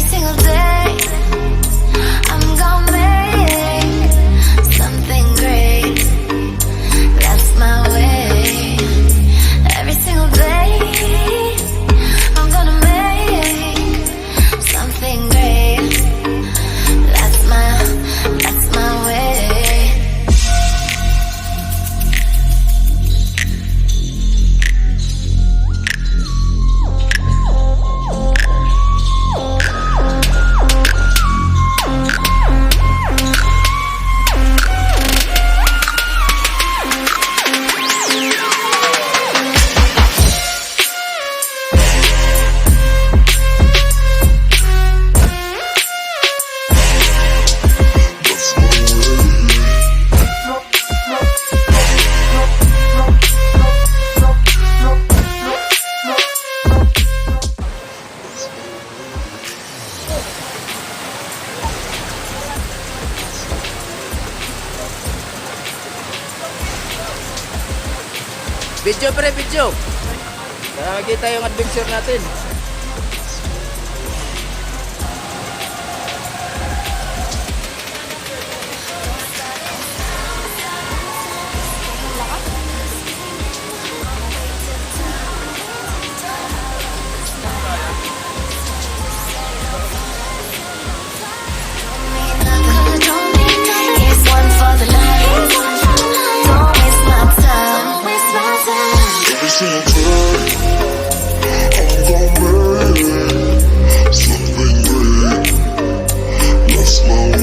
single day I'm gonna make something great. That's my way. Every single day I'm gonna make something great. That's my way. Video pre, video. Para makita yung adventure natin. Here's one for the night. Don't waste my time. Don't waste my time. Every single day, I'm gonna make something great. That's my way.